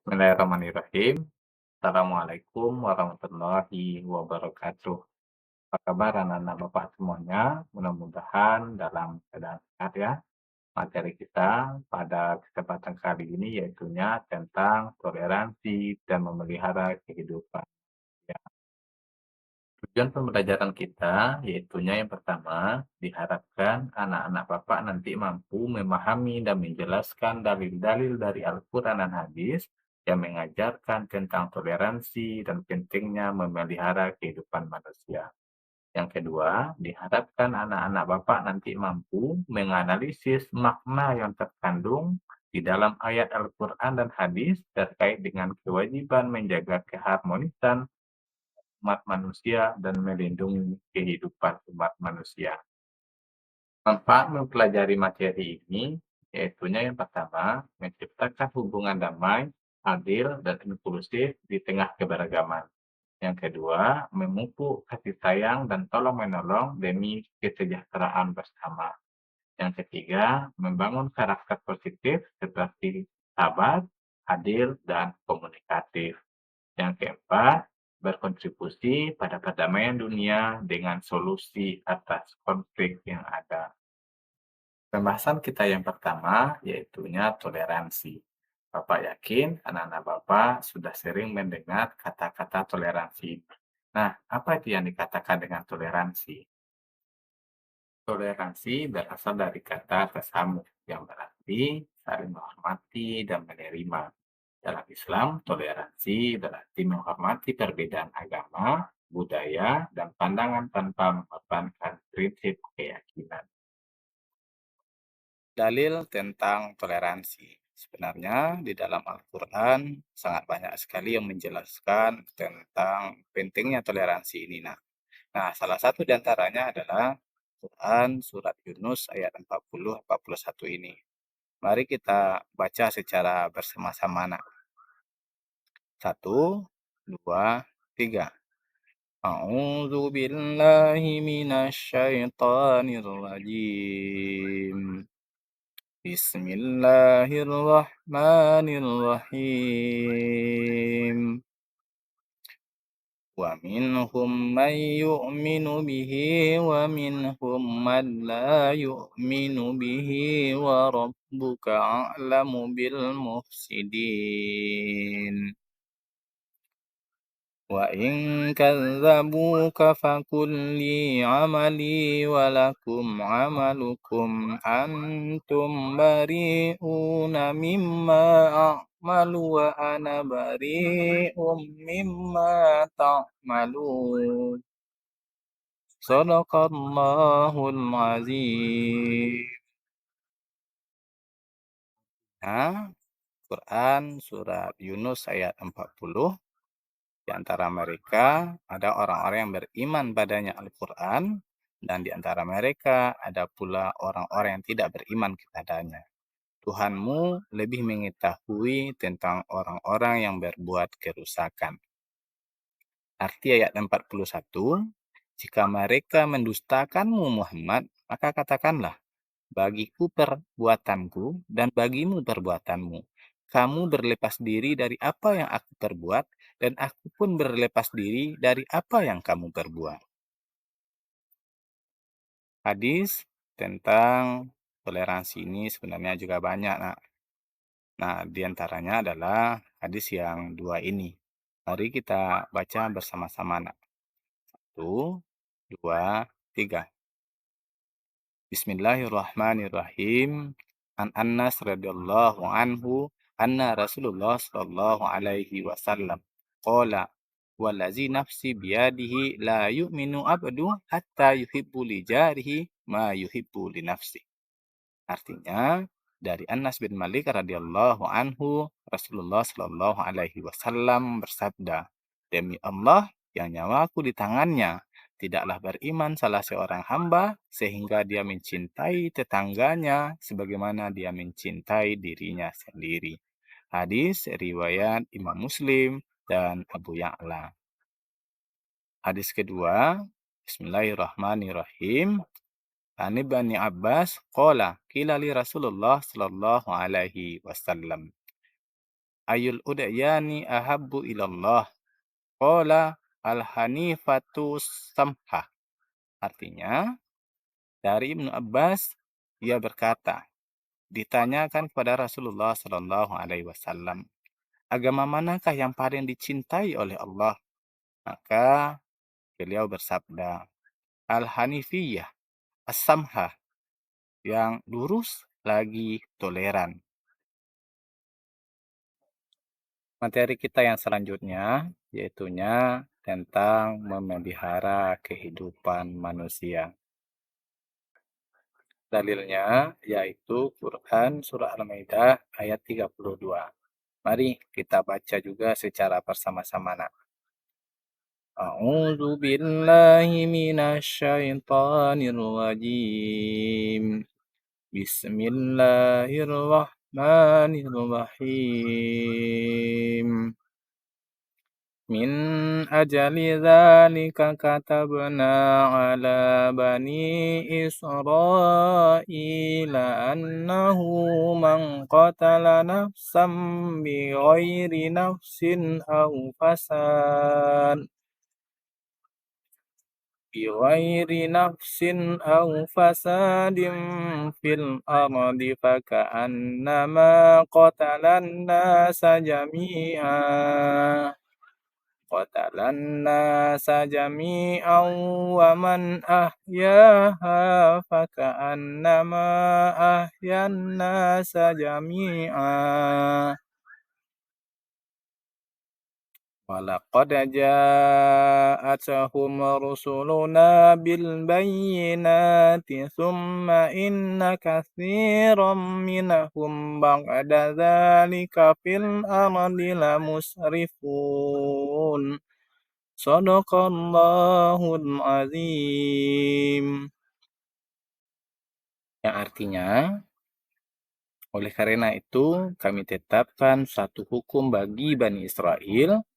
Bismillahirrahmanirrahim. Assalamualaikum warahmatullahi wabarakatuh. Apa kabar anak-anak Bapak semuanya? Mudah-mudahan dalam keadaan sehat ya. Materi kita pada kesempatan kali ini yaitunya tentang toleransi dan memelihara kehidupan. Ya. Tujuan pembelajaran kita yaitunya yang pertama, diharapkan anak-anak Bapak nanti mampu memahami dan menjelaskan dalil-dalil dari Al-Quran dan hadis yang mengajarkan tentang toleransi dan pentingnya memelihara kehidupan manusia. Yang kedua, diharapkan anak-anak Bapak nanti mampu menganalisis makna yang terkandung di dalam ayat Al-Quran dan hadis terkait dengan kewajiban menjaga keharmonisan umat manusia dan melindungi kehidupan umat manusia. Manfaat mempelajari materi ini, yaitunya yang pertama, menciptakan hubungan damai, adil, dan inklusif di tengah keberagaman. Yang kedua, memupuk kasih sayang dan tolong-menolong demi kesejahteraan bersama. Yang ketiga, membangun karakter positif seperti sabar, adil, dan komunikatif. Yang keempat, berkontribusi pada perdamaian dunia dengan solusi atas konflik yang ada. Pembahasan kita yang pertama yaitunya toleransi. Bapak yakin anak-anak Bapak sudah sering mendengar kata-kata toleransi. Nah, apa itu yang dikatakan dengan toleransi? Toleransi berasal dari kata tasamuh yang berarti saling menghormati dan menerima. Dalam Islam, toleransi berarti menghormati perbedaan agama, budaya, dan pandangan tanpa mengorbankan prinsip keyakinan. Dalil tentang toleransi. Sebenarnya di dalam Al-Quran sangat banyak sekali yang menjelaskan tentang pentingnya toleransi ini. Nah, salah satu di antaranya adalah Quran Surat Yunus ayat 40-41 ini. Mari kita baca secara bersama-sama. Satu, dua, tiga. A'udzu billahi minasy syaithanir rajim. Bismillahirrahmanirrahim. Wa minhum man yu'minu bihi wa minhum man la yu'minu bihi wa rabbuka a'lamu bil mufsidin. Wa in kadzabuka faqul li 'amali wa lakum 'amalukum antum bari'una mimma a'malu wa ana bari'um mimma ta'malun. Shadaqallahul azim. Nah, Quran surat Yunus ayat 40. Di antara mereka ada orang-orang yang beriman padanya Al-Quran, dan di antara mereka ada pula orang-orang yang tidak beriman kepadanya. Tuhanmu lebih mengetahui tentang orang-orang yang berbuat kerusakan. Arti ayat 41, jika mereka mendustakanmu Muhammad, maka katakanlah, bagiku perbuatanku dan bagimu perbuatanmu. Kamu berlepas diri dari apa yang aku perbuat, dan aku pun berlepas diri dari apa yang kamu perbuat. Hadis tentang toleransi ini sebenarnya juga banyak. Nah, di antaranya adalah hadis yang dua ini. Mari kita baca bersama-sama. Satu, dua, tiga. Bismillahirrahmanirrahim. An Anas radhiyallahu anhu anna Rasulullah sallallahu alaihi wasallam qala wallazi nafsi biyadihi la yu'minu abdu hatta yuhibbu li jarihi ma yuhibbu li nafsi. Artinya, dari Anas bin Malik radhiyallahu anhu, Rasulullah sallallahu alaihi wasallam bersabda, "Demi Allah yang nyawaku di tangannya, tidaklah beriman salah seorang hamba sehingga dia mencintai tetangganya sebagaimana dia mencintai dirinya sendiri." Hadis riwayat Imam Muslim dan Abu Ya'la. Hadis kedua, Bismillahirrahmanirrahim. Ani Bani Abbas qala qila li Rasulullah sallallahu alaihi wasallam. ayul udyani ahabbu ilallah? Qala al-hanifatu samhah. Artinya, dari Ibnu Abbas, ia berkata, ditanyakan kepada Rasulullah Shallallahu Alaihi Wasallam, agama manakah yang paling dicintai oleh Allah? Maka beliau bersabda, Al-Hanifiyah, As-Samhah, yang lurus lagi toleran. Materi kita yang selanjutnya, yaitunya tentang memelihara kehidupan manusia. Dalilnya yaitu Quran Surah Al-Maidah ayat 32. Mari kita baca juga secara bersama-sama. A'udzu billahi minasy syaithanir rajim. Bismillahirrahmanirrahim. Min ajali dzalika katabna ala bani Israila annahu man qatala nafsan bighairi nafsin aw fasad fil ardi faka'annama qatalan nasa jami'an wa man ahyaha faka'annama ahyan nasa jami'an. Walaqad ja'atuhum rusuluna bil bayyinati thumma inna katsiran minhum ba'da dzalika fil ardi lamusrifun. Shadaqallahul azim. Yang artinya, oleh karena itu kami tetapkan satu hukum bagi Bani Israel,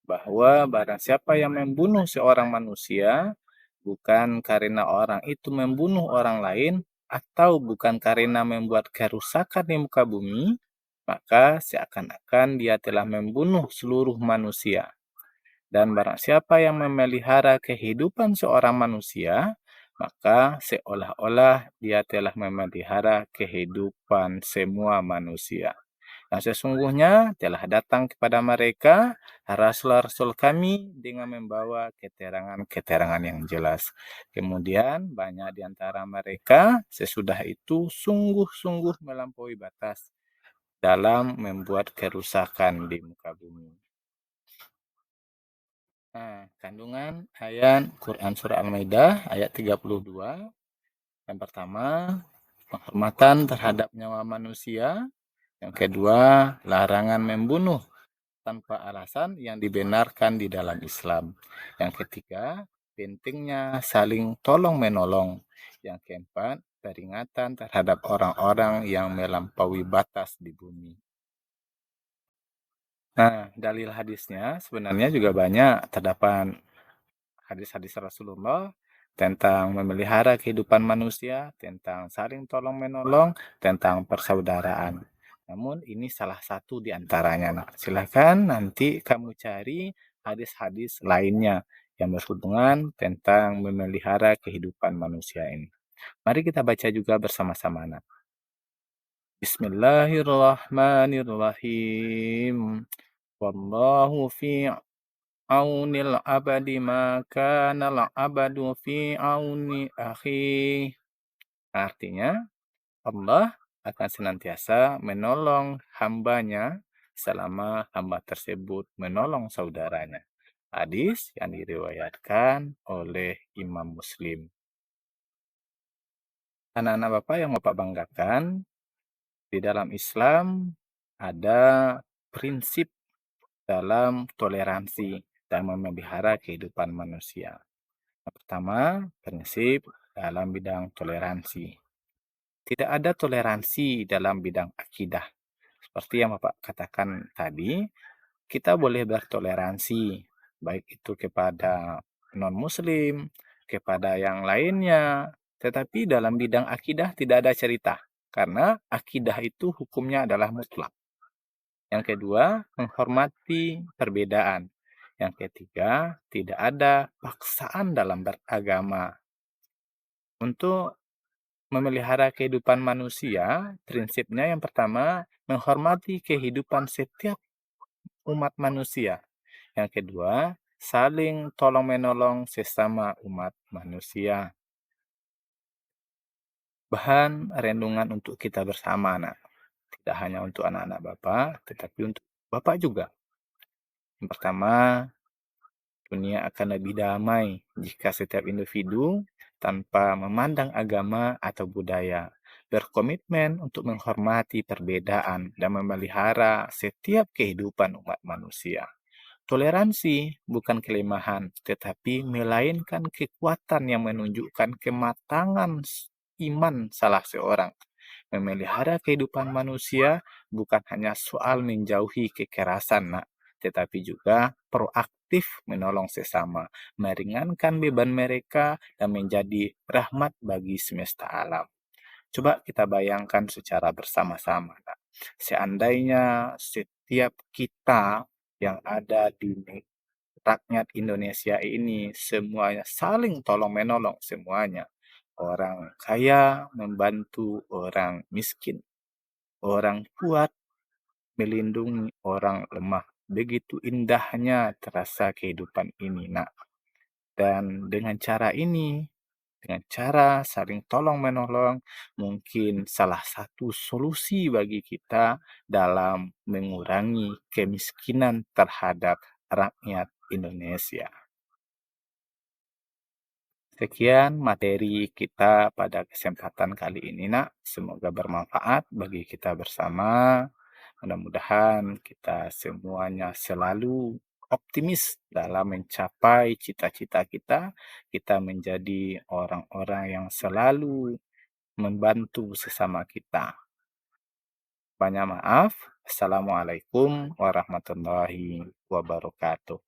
bahwa barang siapa yang membunuh seorang manusia, bukan karena orang itu membunuh orang lain, atau bukan karena membuat kerusakan di muka bumi, maka seakan-akan dia telah membunuh seluruh manusia. Dan barang siapa yang memelihara kehidupan seorang manusia, maka seolah-olah dia telah memelihara kehidupan semua manusia. Yang sesungguhnya telah datang kepada mereka rasul-rasul kami dengan membawa keterangan-keterangan yang jelas. Kemudian banyak di antara mereka sesudah itu sungguh-sungguh melampaui batas dalam membuat kerusakan di muka bumi. Nah, kandungan ayat Quran Surah Al-Maidah ayat 32. Yang pertama, penghormatan terhadap nyawa manusia. Yang kedua, larangan membunuh tanpa alasan yang dibenarkan di dalam Islam. Yang ketiga, pentingnya saling tolong-menolong. Yang keempat, peringatan terhadap orang-orang yang melampaui batas di bumi. Nah, dalil hadisnya sebenarnya juga banyak. Terdapat hadis-hadis Rasulullah tentang memelihara kehidupan manusia, tentang saling tolong-menolong, tentang persaudaraan. Namun ini salah satu di antaranya. Nah, silakan nanti kamu cari hadis-hadis lainnya yang berhubungan tentang memelihara kehidupan manusia ini. Mari kita baca juga bersama-sama. Nah. Bismillahirrahmanirrahim. Wallahu fi aunil abadi ma kanal abadu fi auni akhi. Artinya, Allah akan senantiasa menolong hambanya selama hamba tersebut menolong saudaranya. Hadis yang diriwayatkan oleh Imam Muslim. Anak-anak Bapak yang Bapak banggakan, di dalam Islam ada prinsip dalam toleransi dan memelihara kehidupan manusia. Yang pertama, prinsip dalam bidang toleransi. Tidak ada toleransi dalam bidang akidah. Seperti yang Bapak katakan tadi, kita boleh bertoleransi, baik itu kepada non-muslim, kepada yang lainnya. Tetapi dalam bidang akidah tidak ada cerita. Karena akidah itu hukumnya adalah mutlak. Yang kedua, menghormati perbedaan. Yang ketiga, tidak ada paksaan dalam beragama. Untuk memelihara kehidupan manusia, prinsipnya yang pertama, menghormati kehidupan setiap umat manusia. Yang kedua, saling tolong-menolong sesama umat manusia. Bahan renungan untuk kita bersama, Nak. Tidak hanya untuk anak-anak Bapak, tetapi untuk Bapak juga. Yang pertama, dunia akan lebih damai jika setiap individu tanpa memandang agama atau budaya berkomitmen untuk menghormati perbedaan dan memelihara setiap kehidupan umat manusia. Toleransi bukan kelemahan, tetapi melainkan kekuatan yang menunjukkan kematangan iman salah seorang. Memelihara kehidupan manusia bukan hanya soal menjauhi kekerasan, Nak, tetapi juga proaktif menolong sesama, meringankan beban mereka, dan menjadi rahmat bagi semesta alam. Coba kita bayangkan secara bersama-sama, Nak. Seandainya setiap kita yang ada di rakyat Indonesia ini semuanya saling tolong-menolong semuanya. Orang kaya membantu orang miskin, orang kuat melindungi orang lemah. Begitu indahnya terasa kehidupan ini, Nak. Dan dengan cara ini, dengan cara saling tolong-menolong, mungkin salah satu solusi bagi kita dalam mengurangi kemiskinan terhadap rakyat Indonesia. Sekian materi kita pada kesempatan kali ini, Nak. Semoga bermanfaat bagi kita bersama. Mudah-mudahan kita semuanya selalu optimis dalam mencapai cita-cita kita. Kita menjadi orang-orang yang selalu membantu sesama kita. Banyak maaf. Assalamualaikum warahmatullahi wabarakatuh.